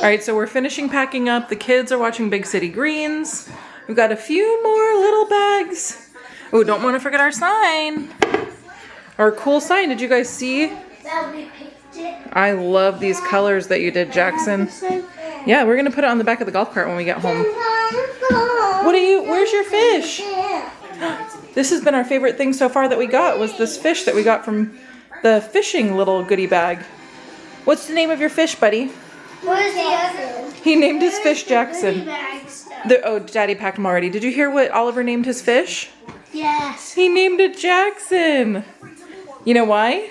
right, so we're finishing packing up. The kids are watching Big City Greens. We've got a few more little bags. Oh, don't want to forget our sign. Our cool sign. Did you guys see? I love these colors that you did, Jackson. Yeah, we're gonna put it on the back of the golf cart when we get home. Where's your fish? This has been our favorite thing so far that we got, was this fish that we got from the fishing little goodie bag. What's the name of your fish, buddy? What is the other one? He named his fish Jackson. Oh, Daddy packed them already. Did you hear what Oliver named his fish? Yes. He named it Jackson. You know why?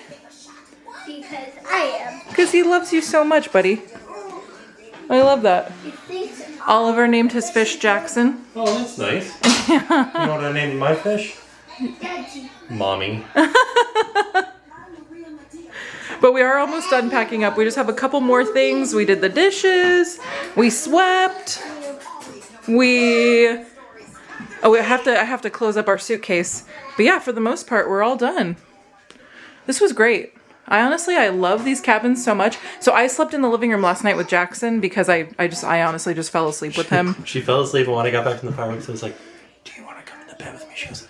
Because I am. Because he loves you so much, buddy. I love that. Oliver named his fish Jackson. Oh, that's nice. You know what I named my fish? Daddy. Mommy. But we are almost done packing up. We just have a couple more things. We did the dishes. We swept. I have to close up our suitcase. But yeah, for the most part, we're all done. This was great. I love these cabins so much. So I slept in the living room last night with Jackson because I honestly just fell asleep with him. She fell asleep, and when I got back from the fireworks, I was like, "Do you want to come in the bed with me?" She goes,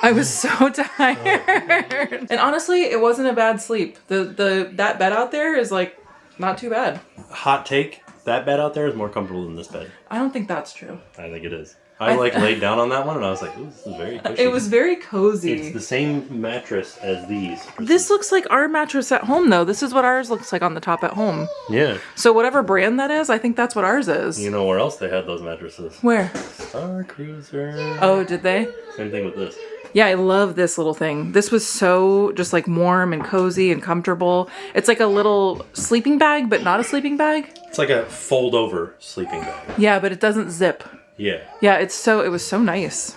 I was so tired. And honestly, it wasn't a bad sleep. That bed out there is like not too bad. Hot take, that bed out there is more comfortable than this bed. I don't think that's true. I think it is. I laid down on that one and I was like, ooh, this is very cushy. It was very cozy. It's the same mattress as these. This looks like our mattress at home though. This is what ours looks like on the top at home. Yeah. So whatever brand that is, I think that's what ours is. You know where else they had those mattresses? Where? Star Cruiser. Oh, did they? Same thing with this. Yeah, I love this little thing. This was so just like warm and cozy and comfortable. It's like a little sleeping bag, but not a sleeping bag. It's like a fold over sleeping bag. Yeah, but it doesn't zip. Yeah. Yeah, it was so nice.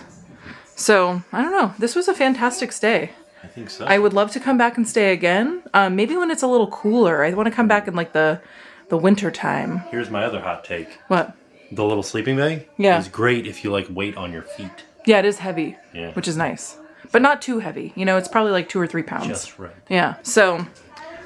So, I don't know. This was a fantastic stay. I think so. I would love to come back and stay again. Maybe when it's a little cooler. I want to come back in like the winter time. Here's my other hot take. What? The little sleeping bag is great if you like weight on your feet. Yeah, it is heavy. Yeah. Which is nice. But not too heavy. You know, it's probably like 2 or 3 pounds. Just right. Yeah. So,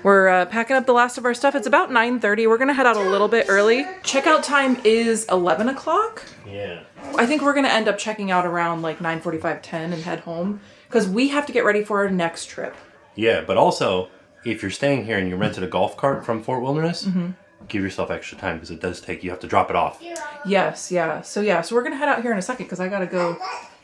we're packing up the last of our stuff. It's about 9:30. We're going to head out a little bit early. Checkout time is 11 o'clock. Yeah. I think we're going to end up checking out around like 9:45, 10 and head home. Because we have to get ready for our next trip. Yeah, but also, if you're staying here and you rented a golf cart from Fort Wilderness, give yourself extra time because it does take, you have to drop it off. Yes, yeah. So we're going to head out here in a second because I got to go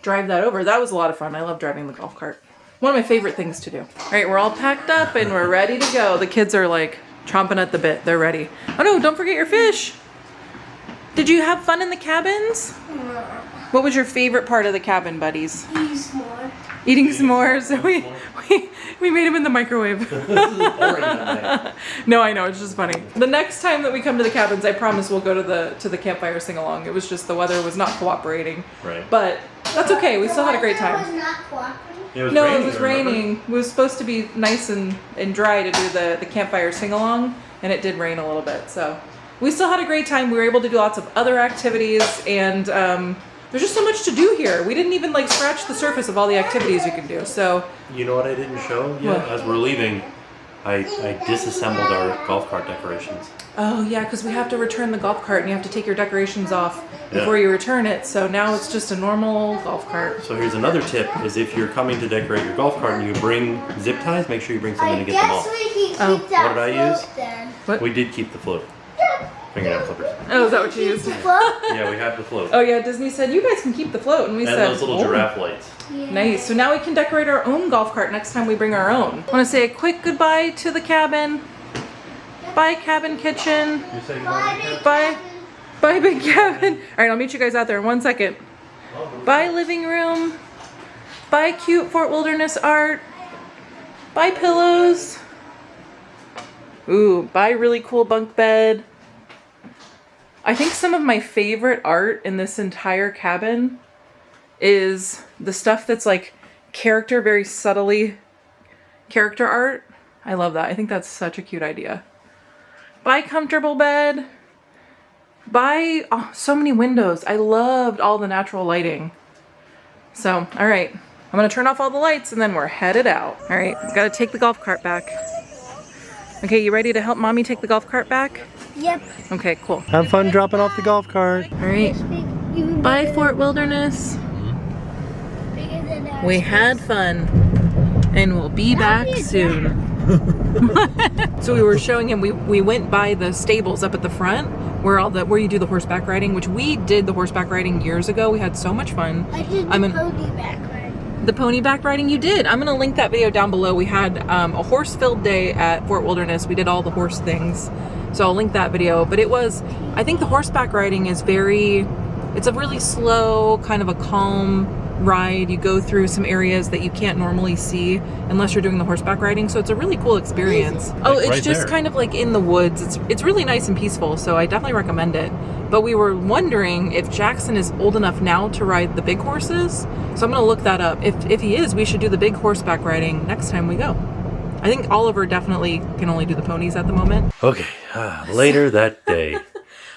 drive that over. That was a lot of fun. I love driving the golf cart. One of my favorite things to do. All right, we're all packed up and we're ready to go. The kids are like chomping at the bit. They're ready. Oh no, don't forget your fish. Did you have fun in the cabins? No. What was your favorite part of the cabin, buddies? Eating s'more. Eating s'mores. We made them in the microwave. No, I know, it's just funny. The next time that we come to the cabins, I promise we'll go to the campfire sing-along. It was just the weather was not cooperating. Right. But that's okay. We still had a great time. It was not cooperating. It was raining. It was supposed to be nice and dry to do the campfire sing-along, and it did rain a little bit. So we still had a great time. We were able to do lots of other activities, and there's just so much to do here. We didn't even like scratch the surface of all the activities you can do. So you know what I didn't show yet? What? As we're leaving, I disassembled our golf cart decorations. Oh yeah, because we have to return the golf cart and you have to take your decorations off before you return it. So now it's just a normal golf cart. So here's another tip, is if you're coming to decorate your golf cart and you bring zip ties, make sure you bring something to get them off. I guess we can keep What did I use? float then. What? We did keep the float. Fingernail clippers. Oh, is that what you used? Float? Yeah, we have the float. Oh yeah, Disney said you guys can keep the float, and we And said those little giraffe lights. Yeah. Nice. So now we can decorate our own golf cart next time we bring our own. I want to say a quick goodbye to the cabin. Bye, cabin kitchen. You say Bye. Bye, big cabin. All right, I'll meet you guys out there in 1 second. Bye, living room. Bye, cute Fort Wilderness art. Bye, pillows. Ooh, bye, really cool bunk bed. I think some of my favorite art in this entire cabin is the stuff that's like character, very subtly character art. I love that. I think that's such a cute idea. Bye, comfortable bed. Bye, so many windows. I loved all the natural lighting. So, all right. I'm gonna turn off all the lights and then we're headed out. All right, gotta take the golf cart back. Okay, you ready to help mommy take the golf cart back? Yep. Okay, cool. Have fun dropping off the golf cart. All right. Bye, Fort Wilderness. We had fun, and we'll be back soon. So we were showing him, we went by the stables up at the front where you do the horseback riding, which we did the horseback riding years ago. We had so much fun. I did the pony back riding. The pony back riding you did. I'm going to link that video down below. We had a horse-filled day at Fort Wilderness. We did all the horse things. So I'll link that video. But I think the horseback riding is it's a really slow, kind of a calm ride. You go through some areas that you can't normally see unless you're doing the horseback riding, so it's a really cool experience. Oh, it's right just there. kind of like in the woods. It's really nice and peaceful, so I definitely recommend it. But we were wondering if Jackson is old enough now to ride the big horses, so I'm gonna look that up. If he is, we should do the big horseback riding next time we go. I think Oliver definitely can only do the ponies at the moment. Okay, later that day. All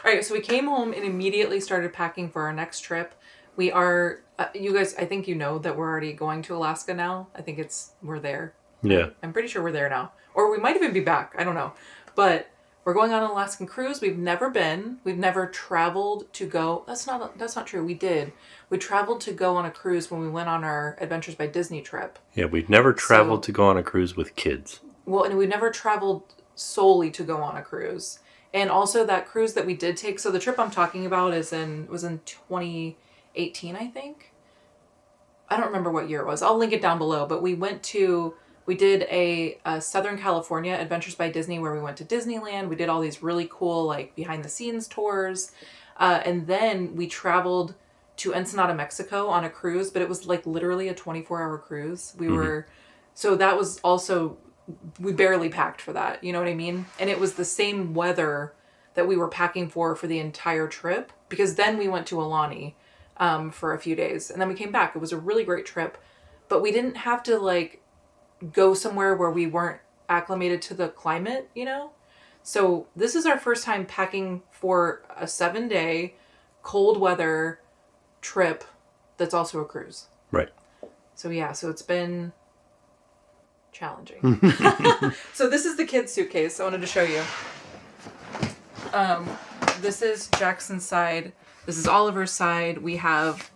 right, so we came home and immediately started packing for our next trip. We are, you guys, I think you know that we're already going to Alaska now. I think we're there. Yeah. I'm pretty sure we're there now. Or we might even be back. I don't know. But we're going on an Alaskan cruise. We've never been. We've never traveled to go. That's not true. We did. We traveled to go on a cruise when we went on our Adventures by Disney trip. Yeah, we've never traveled to go on a cruise with kids. Well, and we've never traveled solely to go on a cruise. And also that cruise that we did take. So the trip I'm talking about was in 2018, I think. I don't remember what year it was. I'll link it down below. But we did a Southern California Adventures by Disney where we went to Disneyland. We did all these really cool like behind the scenes tours. And then we traveled to Ensenada, Mexico on a cruise, but it was like literally a 24-hour cruise. So that was also, we barely packed for that. You know what I mean? And it was the same weather that we were packing for the entire trip, because then we went to Alani for a few days and then we came back. It was a really great trip, but we didn't have to like go somewhere where we weren't acclimated to the climate, you know? So this is our first time packing for a 7-day cold weather trip that's also a cruise. Right. So yeah, so it's been challenging. So this is the kids' suitcase. I wanted to show you. This is Jackson's side. This is Oliver's side. We have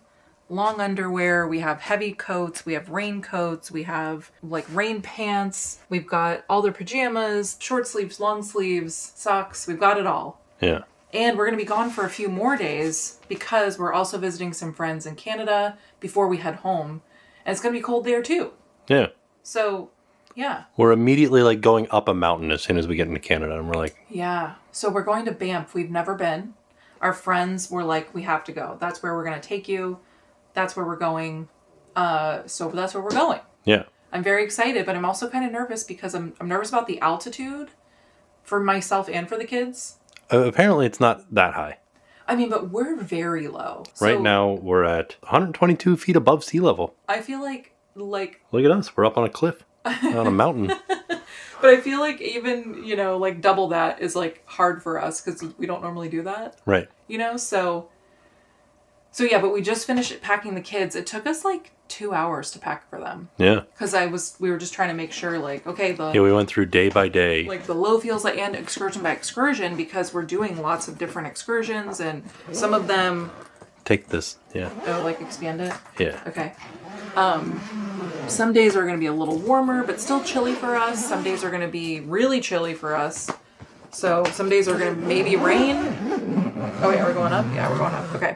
long underwear. We have heavy coats. We have raincoats. We have like rain pants. We've got all their pajamas, short sleeves, long sleeves, socks. We've got it all. Yeah. And we're going to be gone for a few more days because we're also visiting some friends in Canada before we head home. And it's going to be cold there too. Yeah. So, yeah. We're immediately like going up a mountain as soon as we get into Canada, and we're like... Yeah. So we're going to Banff. We've never been. Our friends were like, we have to go. That's where we're going to take you. That's where we're going. So that's where we're going. Yeah. I'm very excited, but I'm also kind of nervous because I'm nervous about the altitude for myself and for the kids. Apparently it's not that high. I mean, but we're very low. Right now we're at 122 feet above sea level. I feel like... Look at us. We're up on a cliff. On a mountain. But I feel like even, like double that is like hard for us because we don't normally do that. Right. So yeah, but we just finished packing the kids. It took us like 2 hours to pack for them. Yeah. Because we were just trying to make sure like, okay, we went through day by day. Like the low feels like and excursion by excursion because we're doing lots of different excursions and some of them... Take this. Yeah. Oh, like expand it? Yeah. Okay. Some days are going to be a little warmer, but still chilly for us. Some days are going to be really chilly for us. So some days are going to maybe rain. Oh, yeah, we're going up? Yeah, we're going up. Okay.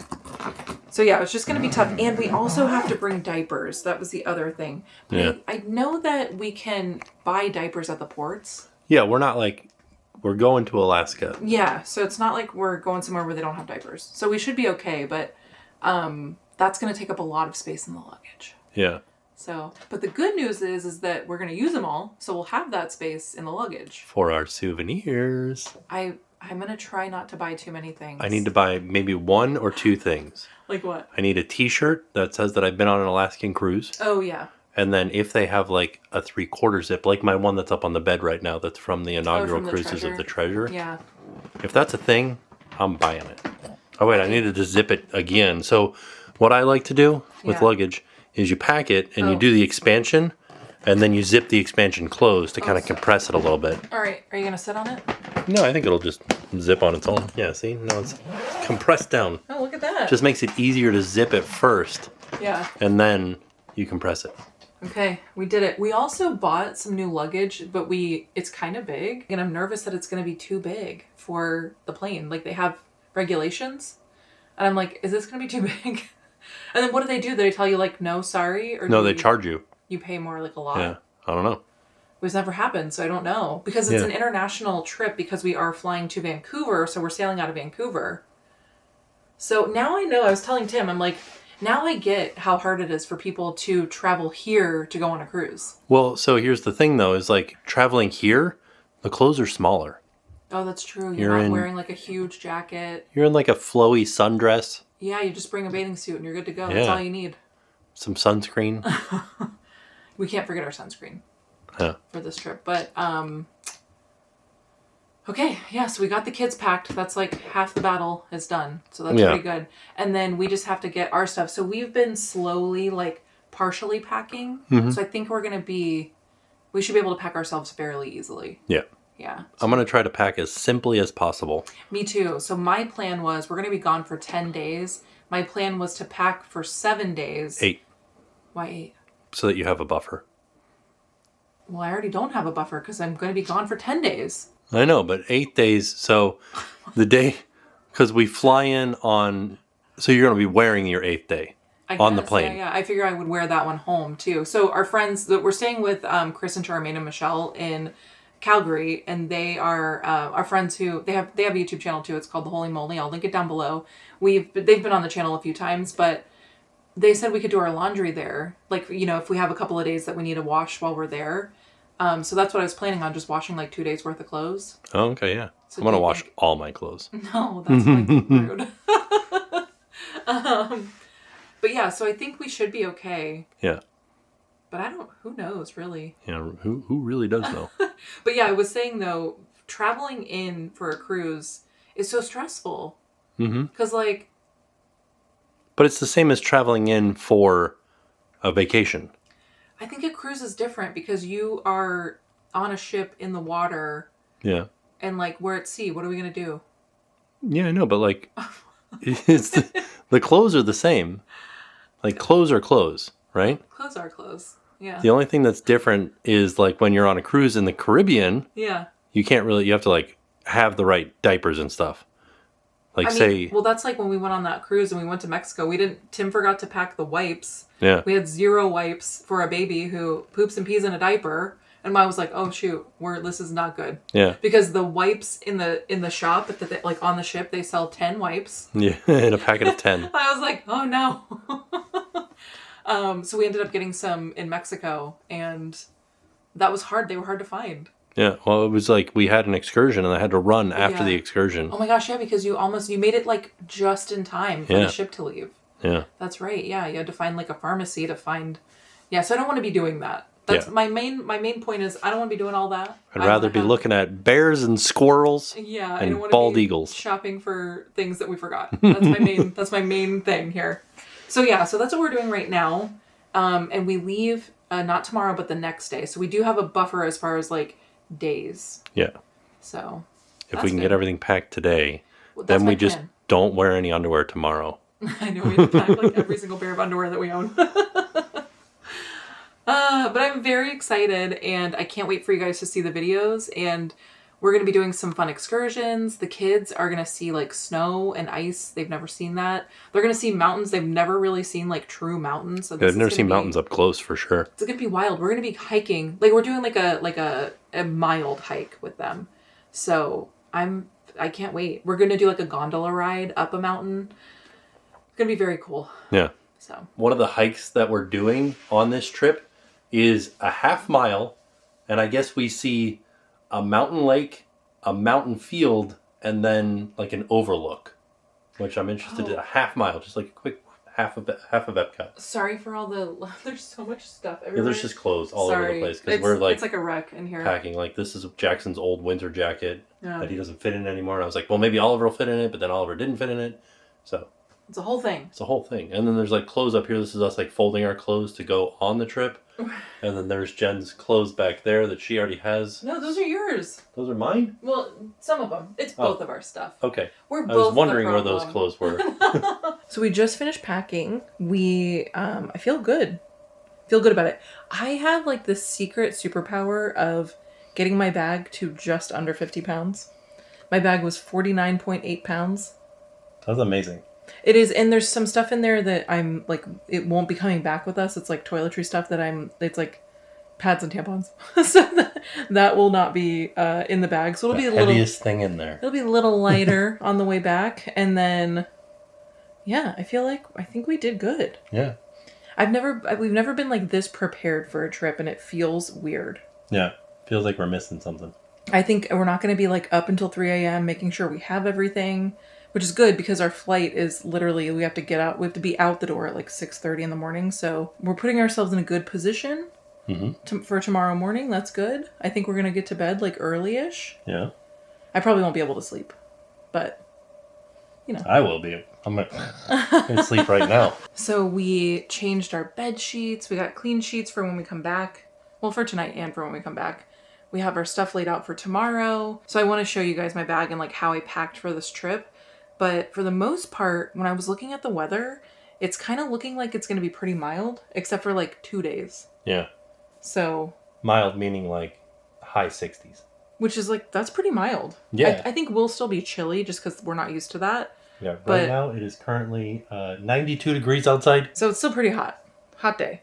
So yeah, it's just going to be tough. And we also have to bring diapers. That was the other thing. Yeah. I know that we can buy diapers at the ports. Yeah, we're not like... We're going to Alaska. Yeah, so it's not like we're going somewhere where they don't have diapers. So we should be okay, but that's going to take up a lot of space in the luggage. Yeah. So, but the good news is that we're going to use them all, so we'll have that space in the luggage. For our souvenirs. I'm going to try not to buy too many things. I need to buy maybe 1 or 2 things. Like what? I need a t-shirt that says that I've been on an Alaskan cruise. Oh, yeah. And then if they have like a 3/4 zip, like my one that's up on the bed right now, that's from the inaugural cruises of the Treasure. Yeah. If that's a thing, I'm buying it. Oh wait, I needed to zip it again. So what I like to do with luggage is you pack it and you do the expansion, and then you zip the expansion closed to kind of compress it a little bit. All right, are you gonna sit on it? No, I think it'll just zip on its own. Yeah, see? No, it's compressed down. Oh, look at that. Just makes it easier to zip it first, Yeah. and then you compress it. Okay, we did it. We also bought some new luggage, but it's kind of big, and I'm nervous that it's going to be too big for the plane. Like, they have regulations, and I'm like, is this going to be too big? And then what do? They tell you, like, no, sorry? Or No, they charge you. You pay more, like, a lot? Yeah, I don't know. It's never happened, so I don't know. Because it's an international trip, because we are flying to Vancouver, so we're sailing out of Vancouver. So now I know, I was telling Tim, I'm like, now I get how hard it is for people to travel here to go on a cruise. Well, so here's the thing, though, is like traveling here, the clothes are smaller. Oh, that's true. You're not wearing like a huge jacket. You're in like a flowy sundress. Yeah, you just bring a bathing suit and you're good to go. That's all you need. Some sunscreen. We can't forget our sunscreen for this trip. But, okay, yeah, so we got the kids packed. That's like half the battle is done. So that's pretty good. And then we just have to get our stuff. So we've been slowly, like, partially packing. Mm-hmm. So I think we should be able to pack ourselves fairly easily. Yeah. Yeah. I'm going to try to pack as simply as possible. Me too. So my plan was, we're going to be gone for 10 days. My plan was to pack for 7 days. 8. Why 8? So that you have a buffer. Well, I already don't have a buffer because I'm going to be gone for 10 days. I know, but 8 days. So the day, because we fly in on, so you're going to be wearing your 8th day on the plane. Yeah. I figure I would wear that one home too. So our friends that we're staying with, Chris and Charmaine and Michelle in Calgary, and they are our friends who they have a YouTube channel too. It's called The Holy Moly. I'll link it down below. They've been on the channel a few times, but they said we could do our laundry there. Like, you know, if we have a couple of days that we need to wash while we're there. So that's what I was planning on, just washing like 2 days worth of clothes. Oh, okay, yeah. So I'm going to wash all my clothes. No, that's like rude. But yeah, so I think we should be okay. Yeah. But who knows, really? Yeah, who really does know? But yeah, I was saying though, traveling in for a cruise is so stressful. Mm-hmm. Because like... But it's the same as traveling in for a vacation. I think a cruise is different because you are on a ship in the water. Yeah. And like, we're at sea. What are we going to do? Yeah, I know, but like, the clothes are the same. Like, clothes are clothes, right? Clothes are clothes. Yeah. The only thing that's different is like when you're on a cruise in the Caribbean. Yeah. You have to like have the right diapers and stuff. Like well, that's like when we went on that cruise and we went to Mexico. Tim forgot to pack the wipes. Yeah. We had 0 wipes for a baby who poops and pees in a diaper. And Mom was like, "Oh shoot, this is not good." Yeah. Because the wipes in the shop like on the ship, they sell 10 wipes. Yeah, in a packet of 10. I was like, "Oh no." So we ended up getting some in Mexico, and that was hard. They were hard to find. Yeah, well, it was like we had an excursion, and I had to run after the excursion. Oh my gosh, yeah, because you made it like just in time for the ship to leave. Yeah. That's right. Yeah, you had to find like a pharmacy to find. Yeah, so I don't want to be doing that. That's my main point is I don't want to be doing all that. I'd rather be looking at bears and squirrels. Yeah, and I don't want bald to be eagles. Shopping for things that we forgot. That's my main thing here. So yeah, so that's what we're doing right now. And we leave not tomorrow, but the next day. So we do have a buffer as far as like days. Yeah. So if we can get everything packed today, then we just don't wear any underwear tomorrow. I know, we have to pack like every single pair of underwear that we own. But I'm very excited, and I can't wait for you guys to see the videos, and we're going to be doing some fun excursions. The kids are going to see like snow and ice. They've never seen that. They're going to see mountains. They've never really seen like true mountains. So I've never seen mountains up close for sure. It's going to be wild. We're going to be hiking. Like we're doing like a mild hike with them. So I can't wait. We're going to do like a gondola ride up a mountain. It's going to be very cool. Yeah. So one of the hikes that we're doing on this trip is a half mile, and I guess we see a mountain lake, a mountain field, and then like an overlook, which I'm interested in. A half mile, just like a quick half of Epcot. Sorry for all there's so much stuff everywhere. Yeah, there's just clothes all over the place because we're like it's like a wreck in here. Packing like this is Jackson's old winter jacket that he doesn't fit in anymore. And I was like, well, maybe Oliver will fit in it, but then Oliver didn't fit in it, so it's a whole thing. It's a whole thing. And then there's like clothes up here. This is us like folding our clothes to go on the trip. And then there's Jen's clothes back there that she already has. No, those are yours. Those are mine? Well, some of them. It's both of our stuff. Okay. We're I both was wondering the where those problem. clothes were. So we just finished packing. I feel good. Feel good about it. I have like this secret superpower of getting my bag to just under 50 pounds. My bag was 49.8 pounds. That's amazing. It is, and there's some stuff in there that I'm like, it won't be coming back with us. It's like toiletry stuff it's like pads and tampons. So that will not be in the bag. So it'll be a little heaviest thing in there. It'll be a little lighter on the way back, and then yeah, I think we did good. Yeah. We've never been like this prepared for a trip, and it feels weird. Yeah. Feels like we're missing something. I think we're not going to be like up until 3 a.m. making sure we have everything, which is good because our flight is literally, we have to be out the door at like 6:30 in the morning. So we're putting ourselves in a good position for tomorrow morning. That's good. I think we're going to get to bed like early-ish. Yeah. I probably won't be able to sleep, but you know. I will be. I'm going to sleep right now. So we changed our bed sheets. We got clean sheets for when we come back. Well, for tonight and for when we come back. We have our stuff laid out for tomorrow. So I want to show you guys my bag and like how I packed for this trip. But for the most part, when I was looking at the weather, it's kind of looking like it's going to be pretty mild, except for like 2 days. Yeah. So. Mild meaning like high 60s. Which is like, that's pretty mild. Yeah. I think we'll still be chilly just because we're not used to that. Yeah, right now it is currently 92 degrees outside. So it's still pretty hot. Hot day.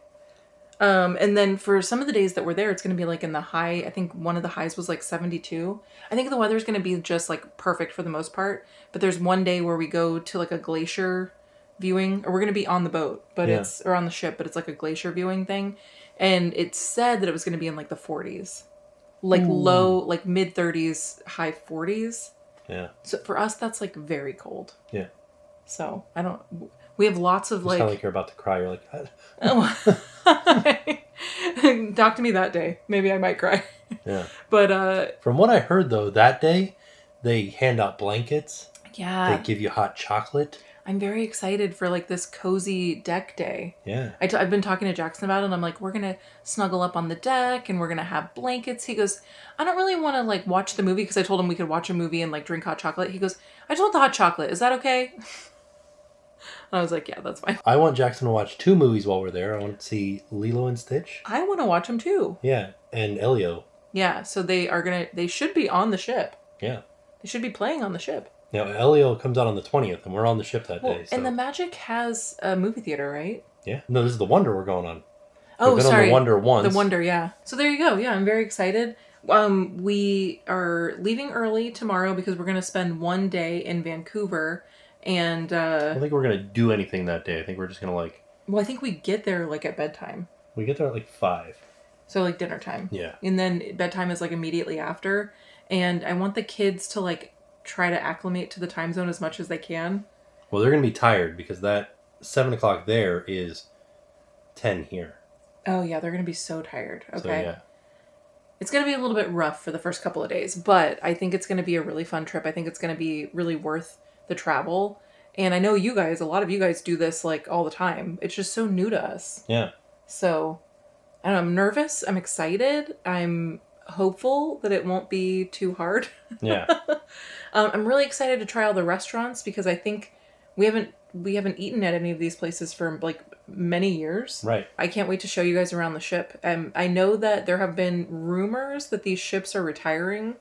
And then for some of the days that we're there, it's going to be like in the high, I think one of the highs was like 72. I think the weather's going to be just like perfect for the most part. But there's one day where we go to like a glacier viewing, or we're going to be on the boat, but or on the ship, but it's like a glacier viewing thing. And it said that it was going to be in like the 40s, like low, like mid 30s, high 40s. Yeah. So for us, that's like very cold. Yeah. So we have lots of like. It's not like you're about to cry. You're like, oh. Talk to me that day. Maybe I might cry. Yeah. But from what I heard though, that day they hand out blankets. Yeah. They give you hot chocolate. I'm very excited for like this cozy deck day. Yeah. I've been talking to Jackson about it, and I'm like, we're gonna snuggle up on the deck and we're gonna have blankets. He goes, I don't really want to like watch the movie, because I told him we could watch a movie and like drink hot chocolate. He goes, I just want the hot chocolate. Is that okay? I was like, yeah, that's fine. I want Jackson to watch 2 movies while we're there. I want to see Lilo and Stitch. I want to watch them too. Yeah, and Elio. Yeah, so they should be on the ship. Yeah. They should be playing on the ship. Now, Elio comes out on the 20th, and we're on the ship that day. So. And the Magic has a movie theater, right? Yeah. No, this is the Wonder we're going on. Oh, We've been sorry. on the Wonder once. The Wonder, yeah. So there you go. Yeah, I'm very excited. We are leaving early tomorrow because we're going to spend one day in Vancouver. And I don't think we're going to do anything that day. I think we're just going to like... Well, I think we get there like at bedtime. We get there at like 5. So like dinner time. Yeah. And then bedtime is like immediately after. And I want the kids to like try to acclimate to the time zone as much as they can. Well, they're going to be tired because that 7 o'clock there is 10 here. Oh, yeah. They're going to be so tired. Okay. So, yeah. It's going to be a little bit rough for the first couple of days, but I think it's going to be a really fun trip. I think it's going to be really worth the travel. And I know you guys, a lot of you guys do this like all the time. It's just so new to us. Yeah. So, I don't know, I'm nervous. I'm excited. I'm hopeful that it won't be too hard. Yeah. I'm really excited to try all the restaurants because I think we haven't eaten at any of these places for like many years. Right. I can't wait to show you guys around the ship. I know that there have been rumors that these ships are retiring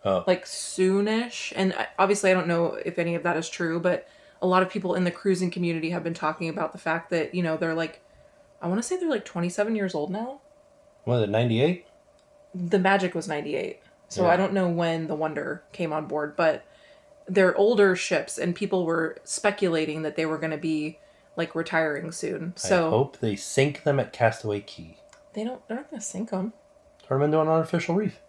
like soonish. And obviously I don't know if any of that is true, but a lot of people in the cruising community have been talking about the fact that, you know, they're like, I want to say they're like 27 years old now. What, 98? The Magic was 98. So Yeah. I don't know when the Wonder came on board, but they're older ships and people were speculating that they were going to be like retiring soon. So I hope they sink them at Castaway Cay. they're not going to sink them. Turn them into an artificial reef.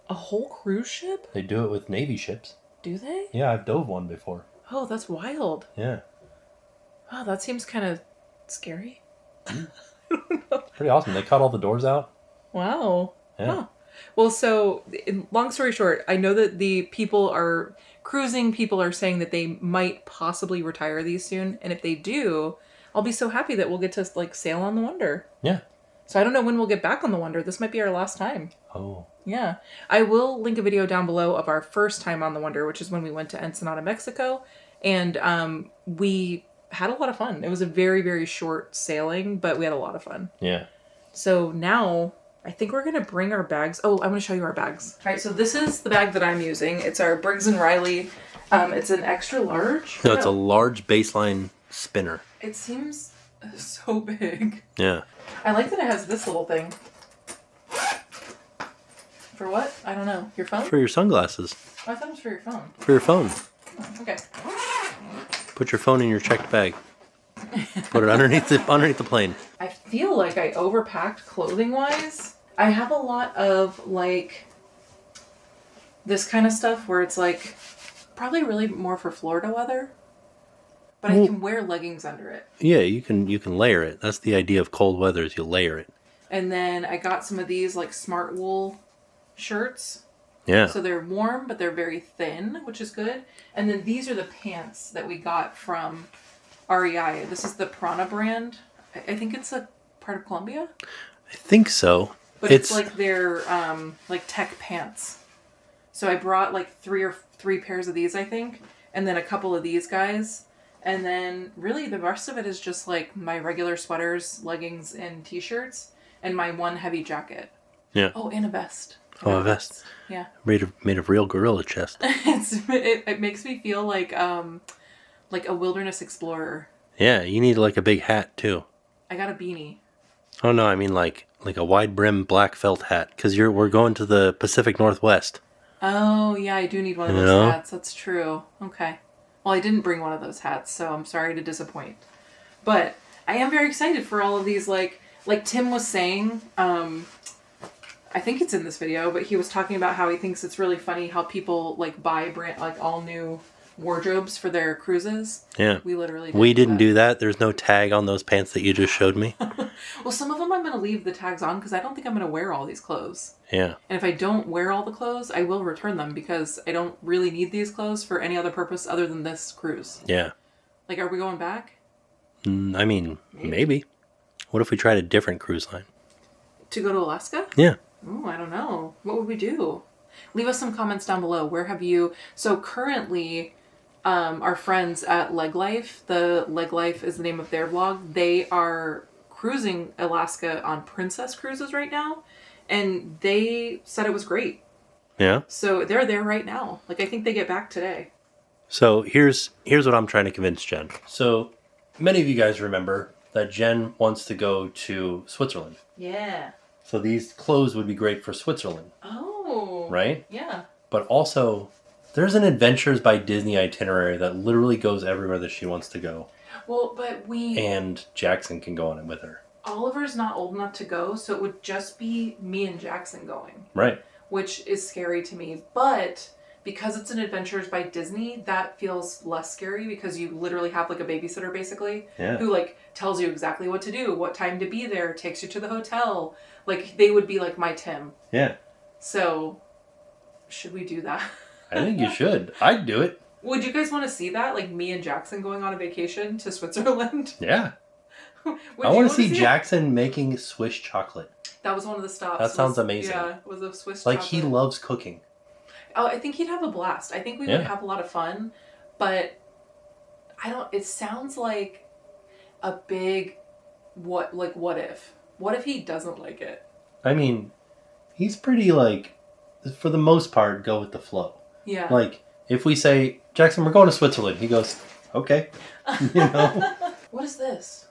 A whole cruise ship? They do it with Navy ships. Do they? Yeah, I've dove one before. Oh, that's wild. Yeah. Oh, that seems kind of scary. Pretty awesome. They cut all the doors out. Wow. Yeah. Huh. Well, so long story short, I know that the people are saying that they might possibly retire these soon. And if they do, I'll be so happy that we'll get to like sail on the Wonder. Yeah. So I don't know when we'll get back on the Wonder. This might be our last time. Oh. Yeah. I will link a video down below of our first time on the Wonder, which is when we went to Ensenada, Mexico. And we had a lot of fun. It was a very, very short sailing, but we had a lot of fun. Yeah. So now I think we're going to bring our bags. Oh, I'm going to show you our bags. All right, so this is the bag that I'm using. It's our Briggs & Riley. It's an extra large. No, it's a large baseline spinner. It seems so big. Yeah. I like that it has this little thing. For what? I don't know. Your phone? For your sunglasses. Oh, I thought it was for your phone. For your phone. Oh, okay. Put your phone in your checked bag. Put it underneath the plane. I feel like I overpacked clothing-wise. I have a lot of, like, this kind of stuff where it's, like, probably really more for Florida weather. But I can wear leggings under it. Yeah, you can layer it. That's the idea of cold weather, is you layer it. And then I got some of these, like, smart wool shirts. Yeah. So they're warm, but they're very thin, which is good. And then these are the pants that we got from REI. This is the Prana brand. I think it's a part of Colombia. I think so. But it's like their like tech pants. So I brought like three pairs of these, I think, and then a couple of these guys. And then really the rest of it is just like my regular sweaters, leggings, and t-shirts, and my one heavy jacket. Yeah. Oh, and a vest. Oh, a vest. Yeah. Made of real gorilla chest. It makes me feel like a wilderness explorer. Yeah, you need like a big hat too. I got a beanie. Oh no, I mean like a wide brim black felt hat, because we're going to the Pacific Northwest. Oh yeah, I do need one of those hats. That's true. Okay. Well, I didn't bring one of those hats, so I'm sorry to disappoint. But I am very excited for all of these. Like Tim was saying, I think it's in this video, but he was talking about how he thinks it's really funny how people like buy all new wardrobes for their cruises. Yeah. We didn't do that. There's no tag on those pants that you just showed me. Well, some of them I'm going to leave the tags on because I don't think I'm going to wear all these clothes. Yeah. And if I don't wear all the clothes, I will return them because I don't really need these clothes for any other purpose other than this cruise. Yeah. Like, are we going back? I mean, maybe. What if we tried a different cruise line? To go to Alaska? Yeah. Oh, I don't know. What would we do? Leave us some comments down below. Where have you... So currently, our friends at Leg Life, the Leg Life is the name of their vlog, they are cruising Alaska on Princess Cruises right now, and they said it was great. Yeah? So they're there right now. Like, I think they get back today. So here's what I'm trying to convince Jen. So many of you guys remember that Jen wants to go to Switzerland. Yeah. So these clothes would be great for Switzerland. Oh. Right? Yeah. But also, there's an Adventures by Disney itinerary that literally goes everywhere that she wants to go. Well, but And Jackson can go on it with her. Oliver's not old enough to go, so it would just be me and Jackson going. Right. Which is scary to me. But because it's an Adventures by Disney, that feels less scary because you literally have like a babysitter basically. Yeah. Who like tells you exactly what to do, what time to be there, takes you to the hotel. Like they would be like my Tim. Yeah. So should we do that? I think you should. I'd do it. Would you guys want to see that? Like me and Jackson going on a vacation to Switzerland? Yeah. I want to see Jackson making Swiss chocolate. That was one of the stops. That sounds amazing. Yeah, it was a Swiss chocolate. chocolate. He loves cooking. Oh, I think he'd have a blast. I think we would have a lot of fun. But it sounds like a big what if? What if he doesn't like it? I mean, he's pretty for the most part, go with the flow. Yeah. Like, if we say, Jackson, we're going to Switzerland, he goes, okay. What is this?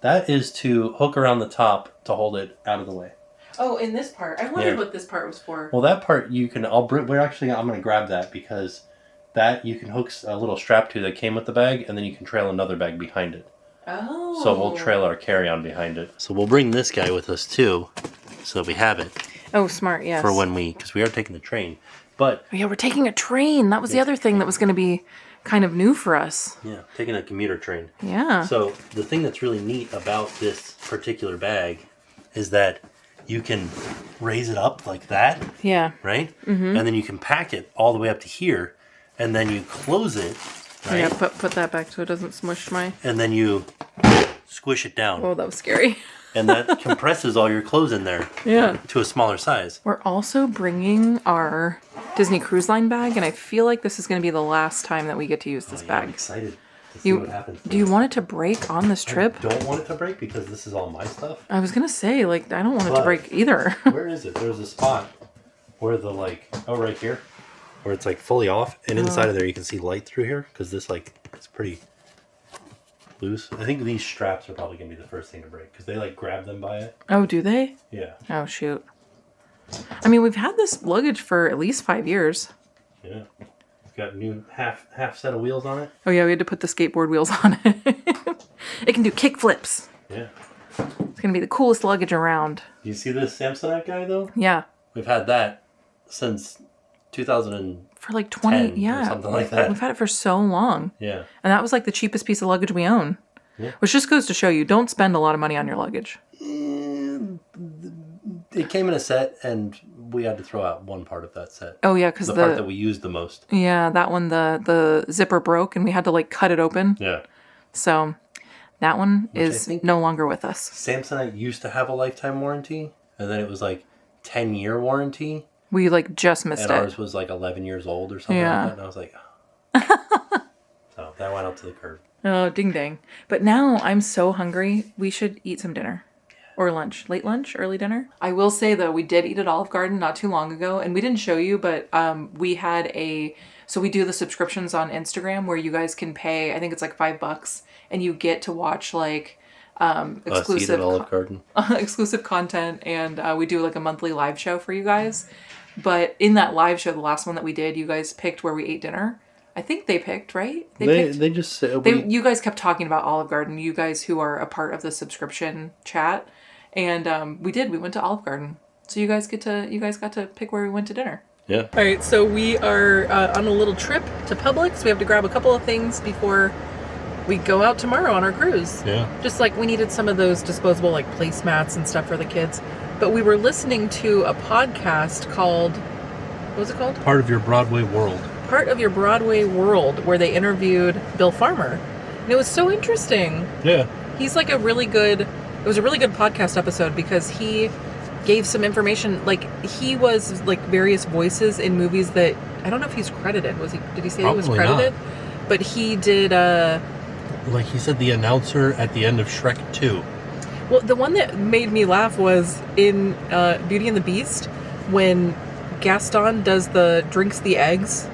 That is to hook around the top to hold it out of the way. Oh, in this part. I wondered what this part was for. Well, that part you can, I'm going to grab that because that you can hook a little strap to that came with the bag, and then you can trail another bag behind it. Oh. So we'll trail our carry-on behind it. So we'll bring this guy with us too, so that we have it. Oh, smart, yes. For because we are taking the train. But yeah, we're taking a train. That was the other thing that was going to be kind of new for us. Yeah, taking a commuter train. Yeah. So the thing that's really neat about this particular bag is that you can raise it up like that. Yeah. Right? Mm-hmm. And then you can pack it all the way up to here, and then you close it. Right? Yeah, put that back so it doesn't smush my... And then you squish it down. Oh, that was scary. and that compresses all your clothes in there. Yeah. To a smaller size. We're also bringing our Disney Cruise Line bag, and I feel like this is going to be the last time that we get to use this bag. I'm excited to see what happens. Do you want it to break on this trip? I don't want it to break because this is all my stuff. I was going to say, like, I don't want it to break either. Where is it? There's a spot where the, like, right here, where it's, like, fully off, and inside of there you can see light through here, because this, like, it's pretty loose. I think these straps are probably going to be the first thing to break, because they, like, grab them by it. Oh, do they? Yeah. Oh, shoot. I mean, we've had this luggage for at least 5 years. Yeah. It's got new half set of wheels on it. Oh, yeah, we had to put the skateboard wheels on it. It can do kick flips. Yeah. It's going to be the coolest luggage around. You see this Samsonite guy, though? Yeah. We've had that since 2000 for like 20, or something like that. We've had it for so long. Yeah. And that was like the cheapest piece of luggage we own. Yeah. Which just goes to show you, don't spend a lot of money on your luggage. It came in a set, and we had to throw out one part of that set. Oh, yeah, because the part that we used the most. Yeah, that one, the zipper broke, and we had to, like, cut it open. Yeah. So that one is no longer with us. Samsonite used to have a lifetime warranty, and then it was, like, 10-year warranty. We, like, just missed it. And ours was, like, 11 years old or something like that, and I was like, oh. So that went out to the curb. Oh, ding dang. But now I'm so hungry, we should eat some dinner. Or lunch. Late lunch? Early dinner? I will say, though, we did eat at Olive Garden not too long ago. And we didn't show you, but we had so we do the subscriptions on Instagram where you guys can pay, I think it's like $5. And you get to watch, like, exclusive Olive Garden. Exclusive content. And we do, like, a monthly live show for you guys. But in that live show, the last one that we did, you guys picked where we ate dinner. I think they picked, right? They just said... You guys kept talking about Olive Garden, you guys who are a part of the subscription chat. And we went to Olive Garden. So you guys got to pick where we went to dinner. Yeah. All right, so we are on a little trip to Publix. We have to grab a couple of things before we go out tomorrow on our cruise. Yeah. Just like we needed some of those disposable like placemats and stuff for the kids. But we were listening to a podcast called, what was it called? Part of Your Broadway World. Part of Your Broadway World, where they interviewed Bill Farmer. And it was so interesting. Yeah. He's like it was a really good podcast episode because he gave some information, like he was like various voices in movies that, I don't know if he's credited. Did he say he was credited? Not. But he did, like he said the announcer at the end of Shrek 2. Well, the one that made me laugh was in Beauty and the Beast when Gaston drinks the eggs.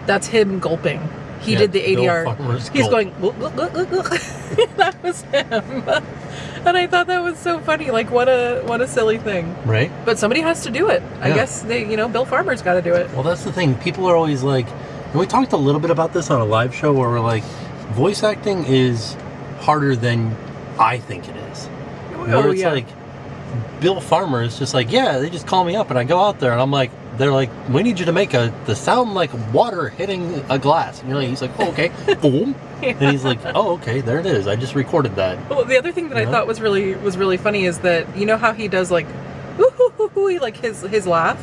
That's him gulping. He did the ADR. He's going, look. That was him. And I thought that was so funny. Like, what a silly thing. Right. But somebody has to do it. I guess Bill Farmer's got to do it. Well, that's the thing. People are always like, and we talked a little bit about this on a live show where we're like, voice acting is harder than I think it is. Where it's like, Bill Farmer is just like, yeah, they just call me up and I go out there and I'm like, they're like, we need you to make the sound like water hitting a glass. And he's like, oh, okay. Boom. And he's like, oh, okay, there it is. I just recorded that. Well, the other thing that I thought was really funny is that, you know how he does like, ooh, like his laugh?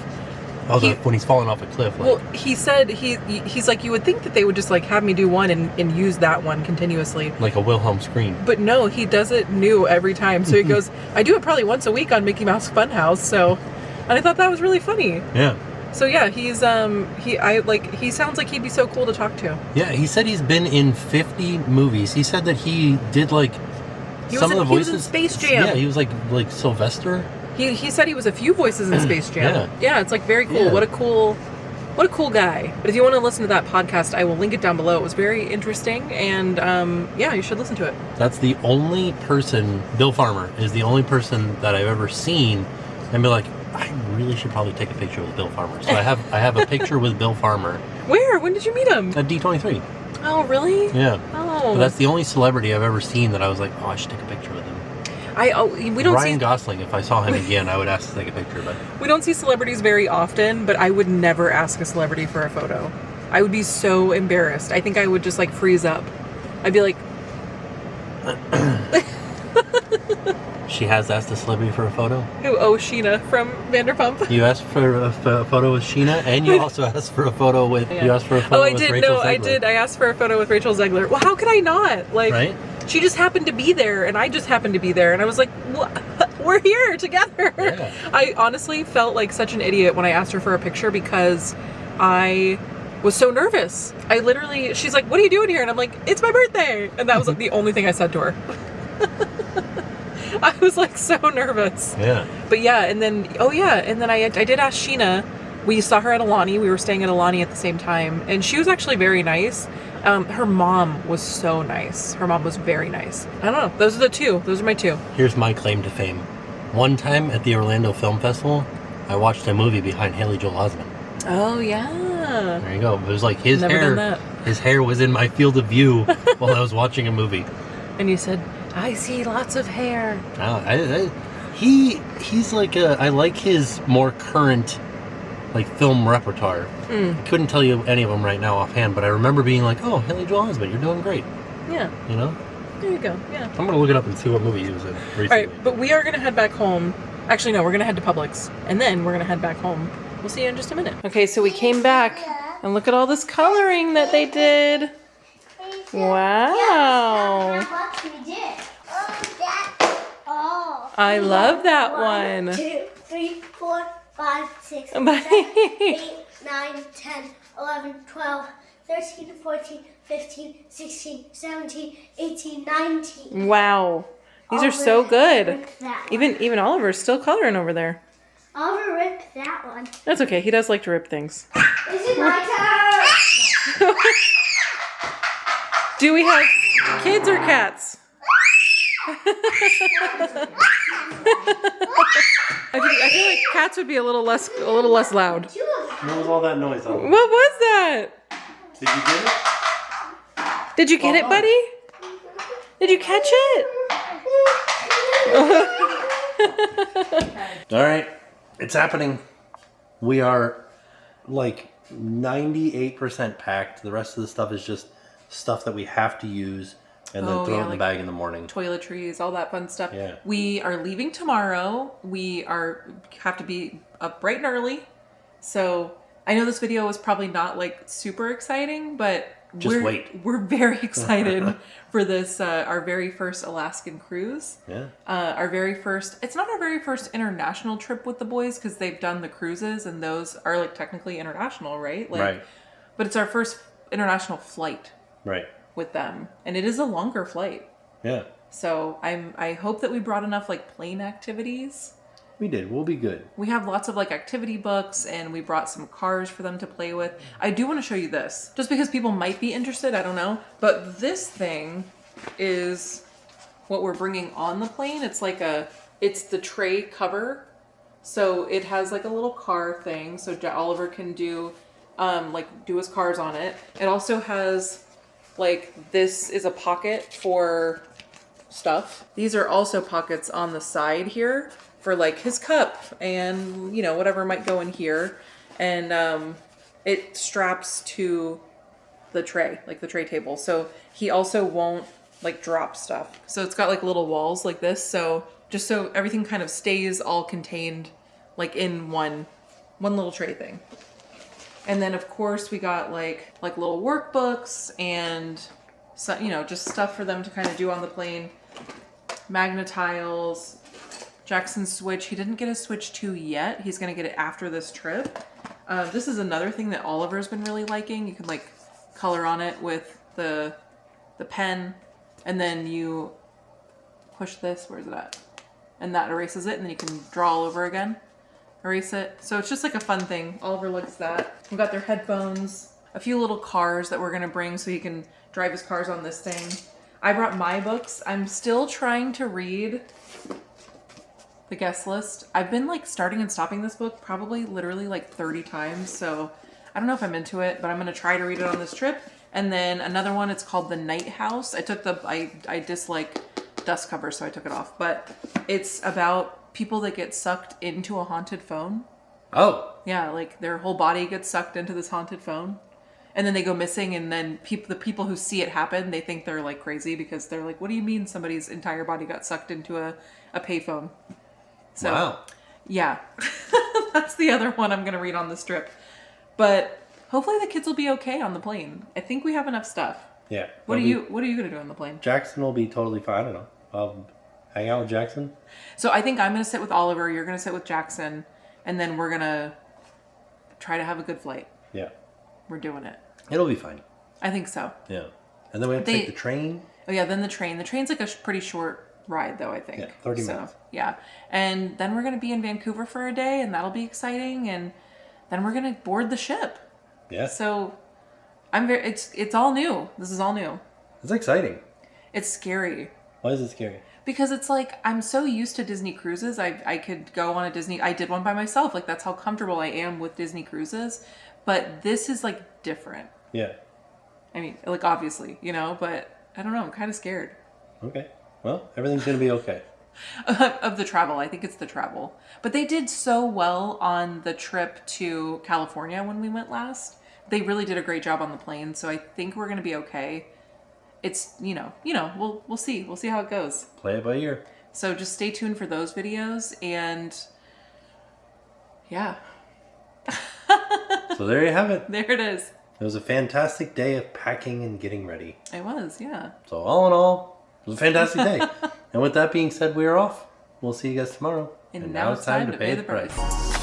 Oh, when he's falling off a cliff. Like. Well, he said, he's like, you would think that they would just like have me do one and use that one continuously. Like a Wilhelm scream. But no, he does it new every time. So he goes, I do it probably once a week on Mickey Mouse Funhouse, so... And I thought that was really funny. Yeah. So yeah, he sounds like he'd be so cool to talk to. Yeah, he said he's been in 50 movies. He said that he did some of the voices. He was in Space Jam. Yeah, he was like Sylvester. He said he was a few voices in Space Jam. Yeah, it's like very cool. Yeah. What a cool guy. But if you want to listen to that podcast, I will link it down below. It was very interesting, and you should listen to it. That's the only person. Bill Farmer is the only person that I've ever seen and be like, I really should probably take a picture with Bill Farmer. So I have a picture with Bill Farmer. Where? When did you meet him? At D23. Oh, really? Yeah. Oh. But that's the only celebrity I've ever seen that I was like, oh, I should take a picture with him. Ryan Gosling, if I saw him again, I would ask to take a picture. But we don't see celebrities very often, but I would never ask a celebrity for a photo. I would be so embarrassed. I think I would just freeze up. I'd be like... She has asked a celebrity for a photo? Who? Oh, Sheena from Vanderpump. You asked for a photo with Sheena, and you also asked for a photo with... Yeah. You asked for a photo with Rachel Zegler. I did. I asked for a photo with Rachel Zegler. Well, how could I not? Right? She just happened to be there, and I just happened to be there, and I was like, we're here together. Yeah. I honestly felt like such an idiot when I asked her for a picture because I was so nervous. She's like, what are you doing here? And I'm like, it's my birthday. And that was like the only thing I said to her. I was like so nervous. Yeah. But yeah, and then I did ask Sheena. We saw her at Alani. We were staying at Alani at the same time, and she was actually very nice. Her mom was so nice. Her mom was very nice. I don't know. Those are the two. Those are my two. Here's my claim to fame. One time at the Orlando Film Festival, I watched a movie behind Haley Joel Osment. Oh yeah. There you go. It was like his Never hair. done that. His hair was in my field of view while I was watching a movie. And you said, I see lots of hair. He's like I like his more current like film repertoire. I couldn't tell you any of them right now offhand, but I remember being like, oh, Haley Joel Osment, you're doing great. Yeah. You know? There you go. Yeah. I'm gonna look it up and see what movie he was in recently. All right, but we are gonna head back home. Actually, no, we're gonna head to Publix, and then we're gonna head back home. We'll see you in just a minute. Okay, so we came back, and look at all this coloring that they did. Wow. I love that one. 1, 2, 3, 4, 5, 6, 7, 8, 9, 10, 11, 12, 13, 14, 15, 16, 17, 18, 19. Wow. These are so good. Ripped that one. Even Oliver's still coloring over there. Oliver ripped that one. That's okay. He does like to rip things. This is my turn. Do we have kids or cats? I feel like cats would be a little less loud. What was all that noise on? What was that? Did you get it? Did you get it, buddy? Did you catch it? All right, it's happening. We are like 98% packed. The rest of the stuff is just stuff that we have to use and then throw it in the bag in the morning. Toiletries, all that fun stuff. Yeah. We are leaving tomorrow. We have to be up bright and early. So I know this video was probably not like super exciting, but we're very excited for this, our very first Alaskan cruise. Yeah. It's not our very first international trip with the boys because they've done the cruises and those are like technically international, right? Like, right. But it's our first international flight. Right. With them, and it is a longer flight. Yeah. So I hope that we brought enough like plane activities. We did. We'll be good. We have lots of like activity books, and we brought some cars for them to play with. I do want to show you this, just because people might be interested. I don't know, but this thing is what we're bringing on the plane. It's the tray cover, so it has like a little car thing, so Oliver can do his cars on it. It also has. Like, this is a pocket for stuff. These are also pockets on the side here for, like, his cup and, whatever might go in here. And it straps to the tray, like the tray table. So he also won't, like, drop stuff. So it's got, like, little walls like this. So just so everything kind of stays all contained, like, in one little tray thing. And then, of course, we got like little workbooks and just stuff for them to kind of do on the plane. Magnetiles, Jackson's Switch. He didn't get a Switch 2 yet. He's going to get it after this trip. This is another thing that Oliver's been really liking. You can like color on it with the pen, and then you push this. Where's it at? And that erases it, and then you can draw all over again. Erase it. So it's just like a fun thing. Oliver likes that. We've got their headphones, a few little cars that we're going to bring so he can drive his cars on this thing. I brought my books. I'm still trying to read the guest list. I've been like starting and stopping this book probably literally like 30 times. So I don't know if I'm into it, but I'm going to try to read it on this trip. And then another one, it's called The Night House. I dislike dust cover, so I took it off. But it's about people that get sucked into a haunted phone. Oh. Yeah, like their whole body gets sucked into this haunted phone. And then they go missing, and then the people who see it happen, they think they're like crazy because they're like, what do you mean somebody's entire body got sucked into a payphone? So, wow. Yeah. That's the other one I'm going to read on this trip. But hopefully the kids will be okay on the plane. I think we have enough stuff. Yeah. What are you gonna do on the plane? Jackson will be totally fine. I don't know. I'll hang out with Jackson. So I think I'm gonna sit with Oliver. You're gonna sit with Jackson, and then we're gonna try to have a good flight. Yeah. We're doing it. It'll be fine. I think so. Yeah. And then we have to take the train. Oh yeah, then the train. The train's like a pretty short ride, though, I think. Yeah, 30 minutes. Yeah. And then we're going to be in Vancouver for a day, and that'll be exciting. And then we're going to board the ship. Yeah. So it's all new. This is all new. It's exciting. It's scary. Why is it scary? Because it's like, I'm so used to Disney cruises. I could go on a Disney, I did one by myself. Like, that's how comfortable I am with Disney cruises. But this is like different. Yeah. I mean, like, obviously, but I don't know. I'm kind of scared. Okay. Well, everything's going to be okay. Of the travel. I think it's the travel. But they did so well on the trip to California when we went last. They really did a great job on the plane. So I think we're going to be okay. It's, we'll see. We'll see how it goes. Play it by ear. So just stay tuned for those videos. And yeah. So there you have it. There it is. It was a fantastic day of packing and getting ready. It was, yeah. So all in all, it was a fantastic day. And with that being said, we are off. We'll see you guys tomorrow. And now it's time to pay the price.